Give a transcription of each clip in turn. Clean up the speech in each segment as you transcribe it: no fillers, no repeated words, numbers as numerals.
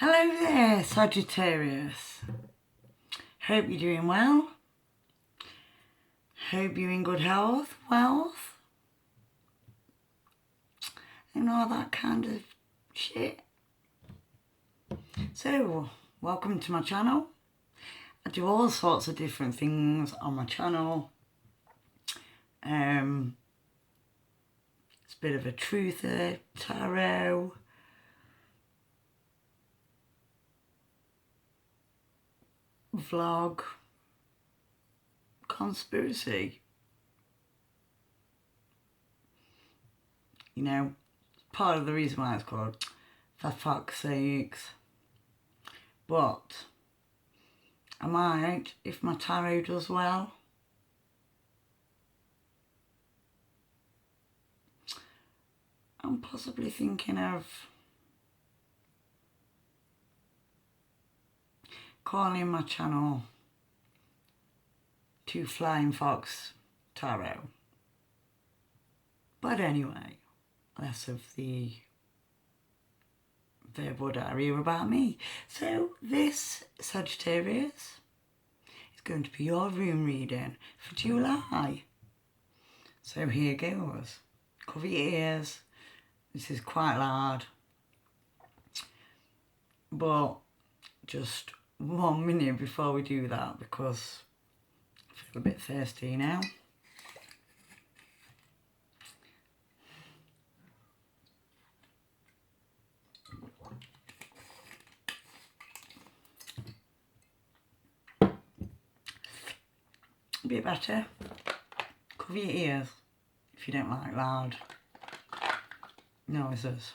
Hello there, Sagittarius. Hope you're doing well. Hope you're in good health, wealth, and all that kind of shit. So, welcome to my channel. I do all sorts of different things on my channel. It's a bit of a truther, tarot, vlog, conspiracy. You know, part of the reason why it's called For Fuck's Sakes. But I might, if my tarot does well, I'm possibly thinking of calling my channel to Flying Fox Tarot. But anyway, less of the verbal diarrhea about me. So this, Sagittarius, is going to be your room reading for July. So here goes. Cover your ears. This is quite loud. But just 1 minute before we do that, because I feel a bit thirsty now. A bit better. Cover your ears if you don't like loud noises.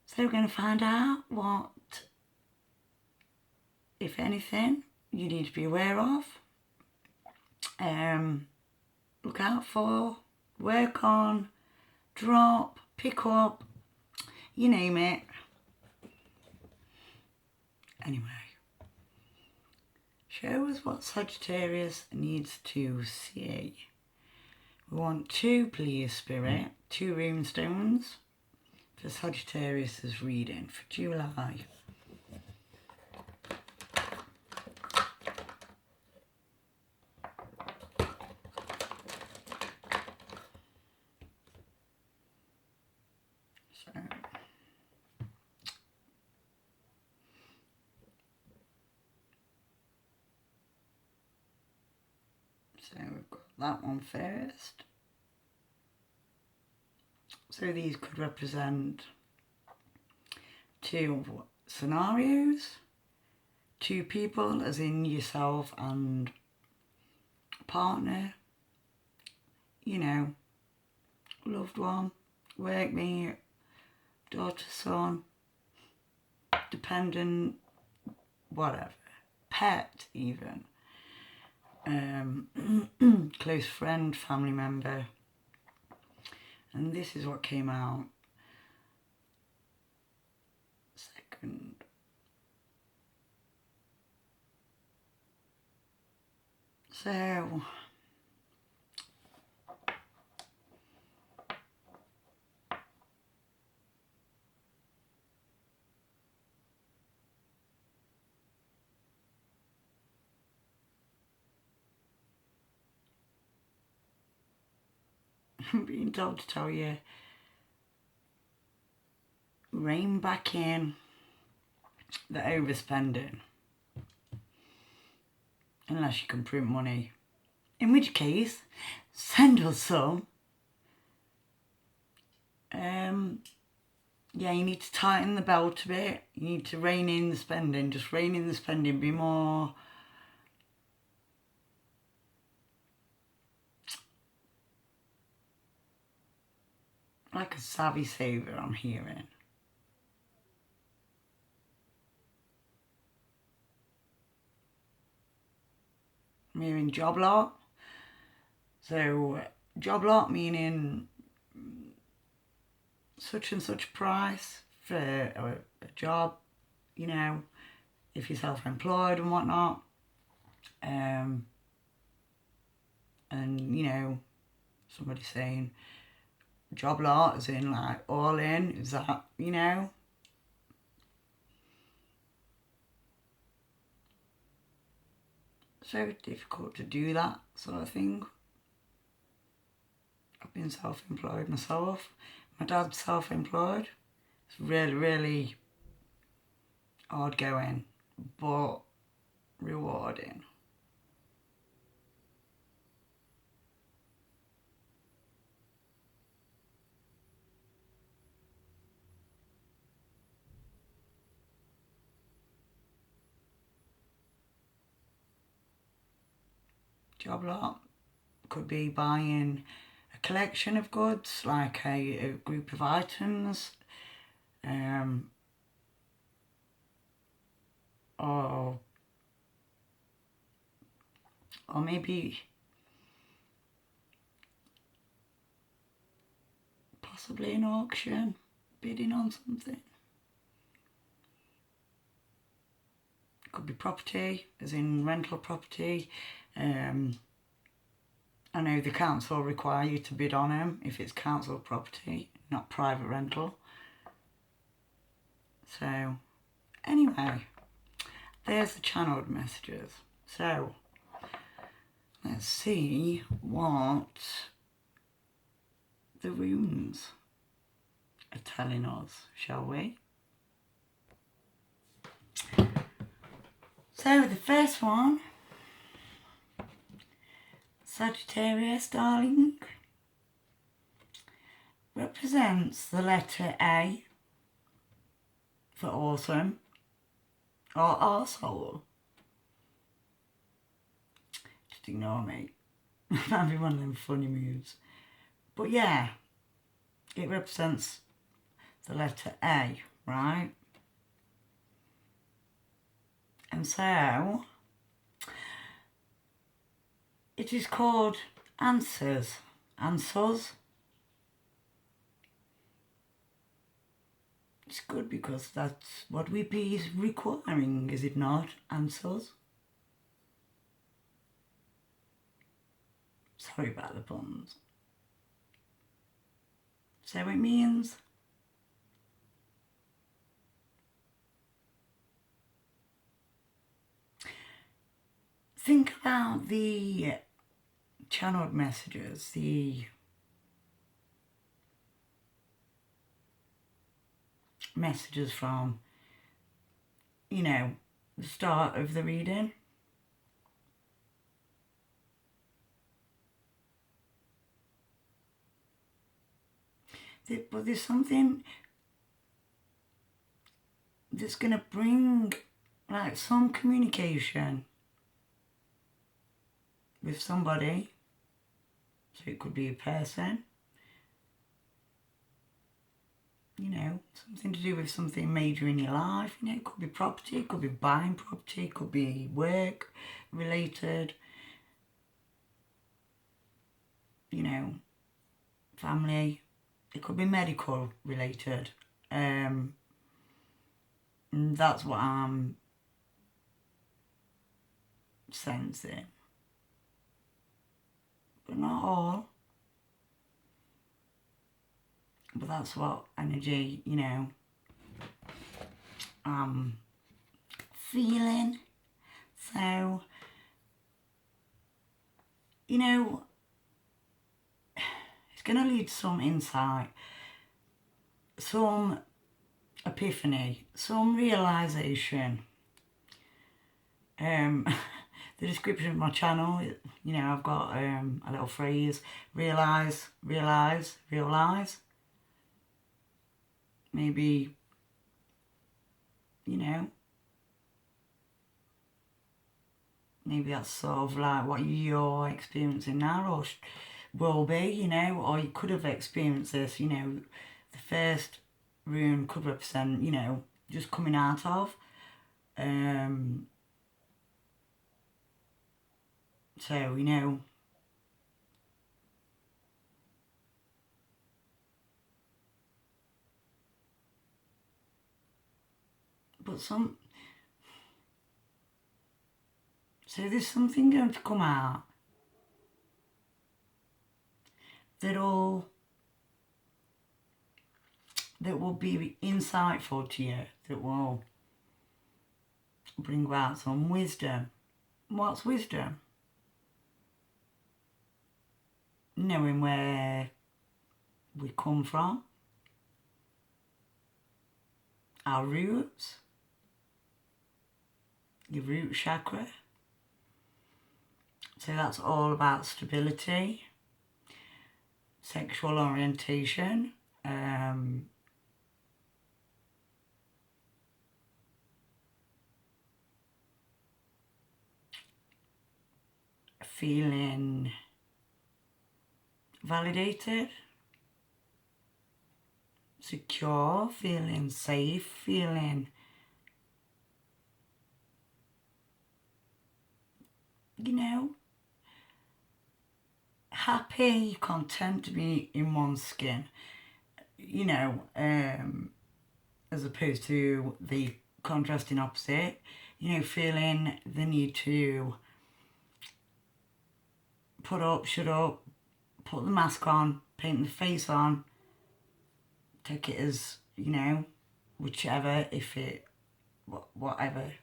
So we're going to find out what, if anything, you need to be aware of, look out for, work on, drop, pick up, you name it. Anyway, show us what Sagittarius needs to see. We want 2, please, Spirit, 2 runestones for Sagittarius's reading for July. So we've got that one first. So these could represent 2 scenarios, 2 people, as in yourself and partner, you know, loved one, workmate, daughter, son, dependent, whatever, pet even, close friend, family member. And this is what came out second. So I'm being told to tell you, rein back in the overspending, unless you can print money, in which case send us some. Yeah, you need to tighten the belt a bit, you need to rein in the spending, just rein in the spending, be more like a savvy saver, I'm hearing. I'm hearing job lot. So job lot meaning such and such price for a job, you know, if you're self-employed and whatnot. And and, you know, somebody saying job lot, as in like all in, is that, you know? So difficult to do that sort of thing. I've been self-employed myself. My dad's self-employed. It's really, really hard going, but rewarding. Job lot could be buying a collection of goods, like a group of items, or maybe possibly an auction, bidding on something. It could be property, as in rental property. I know the council require you to bid on them if it's council property, not private rental. So, anyway, there's the channeled messages. So, let's see what the runes are telling us, shall we? So, the first one, Sagittarius, darling, represents the letter A for awesome, or arsehole. Just ignore me. Might be one of them funny moves. But yeah, it represents the letter A, right? And so, it is called answers. Answers. It's good because that's what WP is requiring, is it not? Answers. Sorry about the puns. So it means think about the channeled messages, the messages from, you know, the start of the reading. But there's something that's going to bring like some communication with somebody. So it could be a person, you know, something to do with something major in your life. You know, it could be property, it could be buying property, it could be work related, you know, family. It could be medical related. And that's what I'm sensing. But not all. But that's what energy, you know, I'm feeling. So, you know, it's going to lead to some insight, some epiphany, some realisation. The description of my channel, you know, I've got a little phrase, realise. Maybe, you know, maybe that's sort of like what you're experiencing now, or will be, you know, or you could have experienced this, you know. The first rune could represent, you know, just coming out of. So, you know, but so there's something going to come out that will be insightful to you, that will bring about some wisdom. What's wisdom? Knowing where we come from, our roots, your root chakra. So that's all about stability, sexual orientation, feeling validated, secure, feeling safe, feeling, you know, happy, content to be in one's skin, you know, as opposed to the contrasting opposite, you know, feeling the need to put up, shut up, put the mask on, paint the face on, take it as, you know, whichever, if it, whatever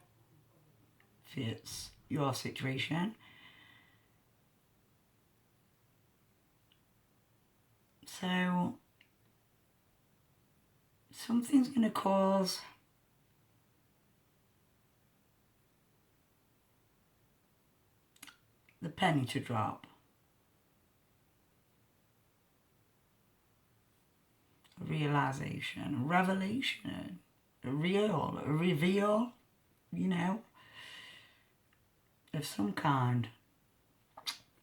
fits your situation. So something's going to cause the penny to drop. A realization, a revelation, a reveal, you know, of some kind.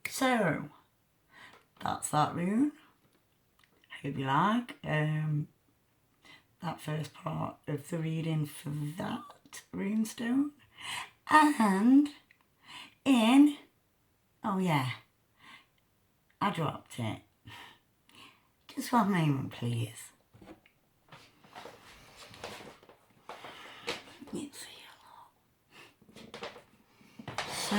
So that's that rune. Hope you like that first part of the reading for that runestone. And oh yeah, I dropped it. Just one moment, please. Let's see a lot. So,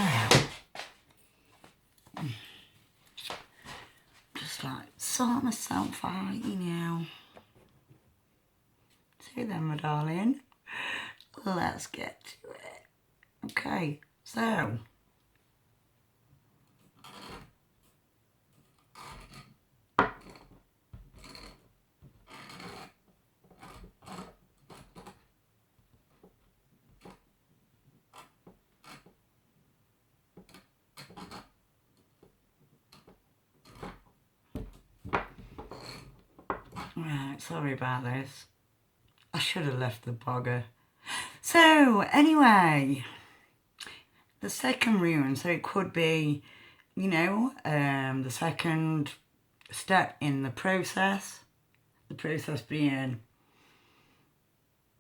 just like sort myself out, you know. So then, my darling, let's get to it. Okay, so right, sorry about this. I should have left the bugger. So, anyway, the second rune, so it could be, you know, the second step in the process being,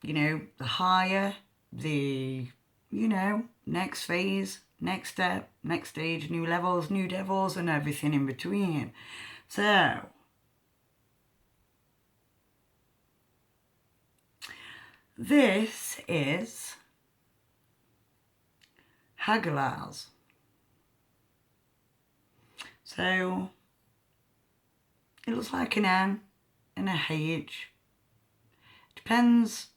you know, the higher, the, you know, next phase, next step, next stage, new levels, new devils, and everything in between. So, this is Hagalaz. So, it looks like an N and a H. Depends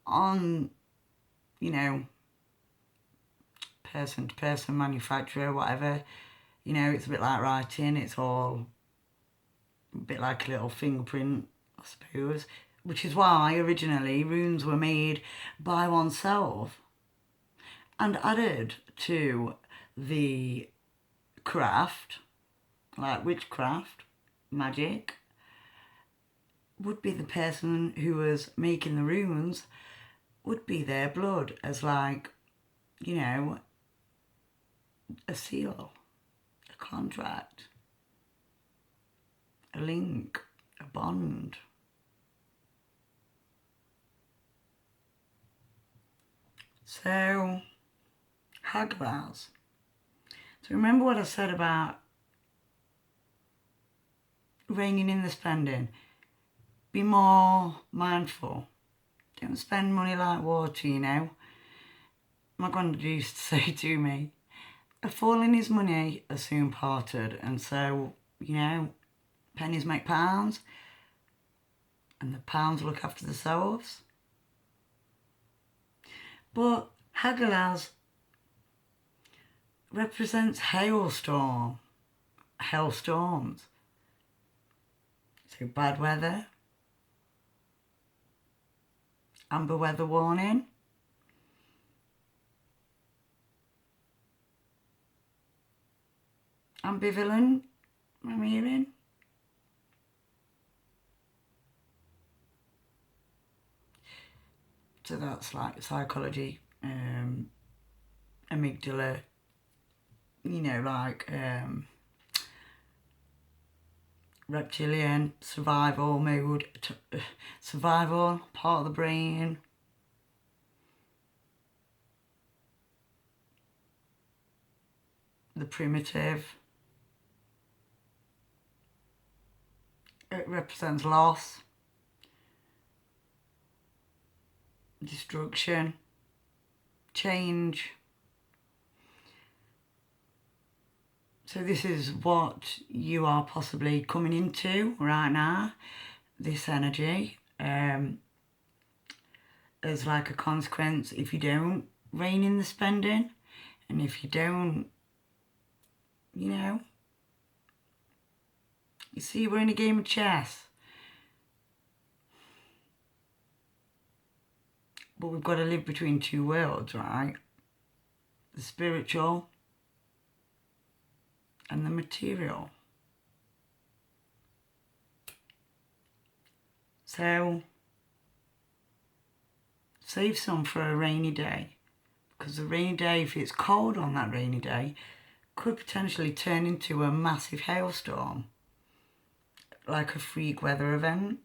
on, you know, person to person, manufacturer, whatever. You know, it's a bit like writing. It's all a bit like a little fingerprint, I suppose. Which is why, originally, runes were made by oneself and added to the craft, like witchcraft, magic, would be the person who was making the runes, would be their blood as like, you know, a seal, a contract, a link, a bond. So, Hagalaz. So remember what I said about reining in the spending. Be more mindful. Don't spend money like water, you know. My granddad used to say to me, a fool in his money are soon parted. And so, you know, pennies make pounds, and the pounds look after themselves. But Hagalaz represents hailstorms. So bad weather, amber weather warning, ambivalent, I'm hearing. So that's like psychology, amygdala, you know, like reptilian, survival mode, survival, part of the brain. The primitive. It represents loss, destruction, change. So this is what you are possibly coming into right now, this energy, as like a consequence if you don't rein in the spending, and if you don't, you know, you see, we're in a game of chess, but we've got to live between two worlds, right? The spiritual and the material. So save some for a rainy day, because the rainy day, if it's cold on that rainy day, could potentially turn into a massive hailstorm, like a freak weather event.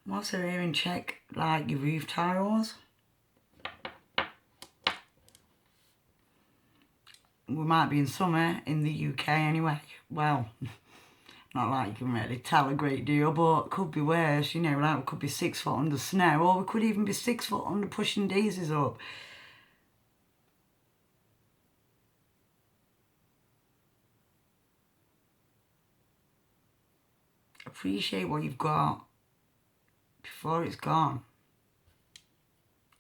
I'm also hearing check like your roof tiles. We might be in summer in the UK anyway. Well, not like you can really tell a great deal, but it could be worse, you know, like we could be 6 foot under snow, or we could even be 6 foot under pushing daisies up. Appreciate what you've got before it's gone.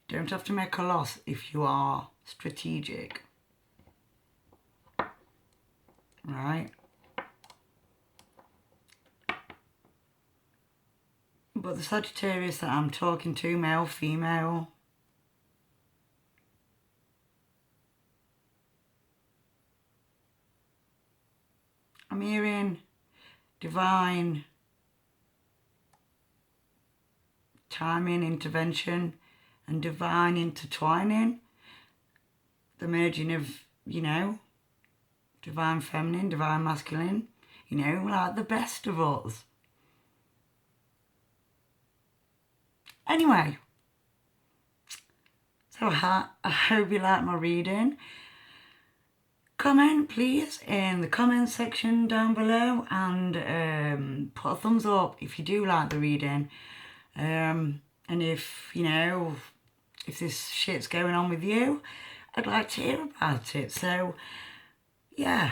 Don't have to make a loss if you are strategic. Right? But the Sagittarius that I'm talking to, male, female, I'm hearing divine timing, intervention, and divine intertwining. The merging of, you know, divine feminine, divine masculine, you know, like the best of us. Anyway, so I hope you like my reading. Comment please in the comment section down below, and put a thumbs up if you do like the reading, and if, you know, if this shit's going on with you, I'd like to hear about it. So yeah,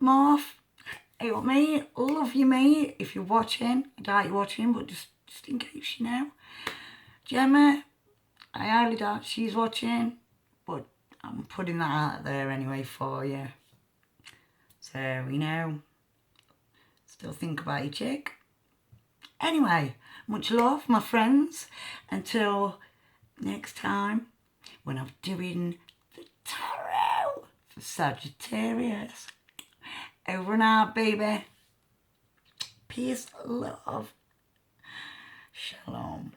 Morph, hey up mate, love you mate, if you're watching. I doubt you're watching, but just in case, you know. Gemma, I highly doubt she's watching, but I'm putting that out there anyway for you. So, you know, still think about your chick. Anyway, much love, my friends. Until next time, when I'm doing the tarot for Sagittarius. Over and out, baby. Peace, love. Shalom.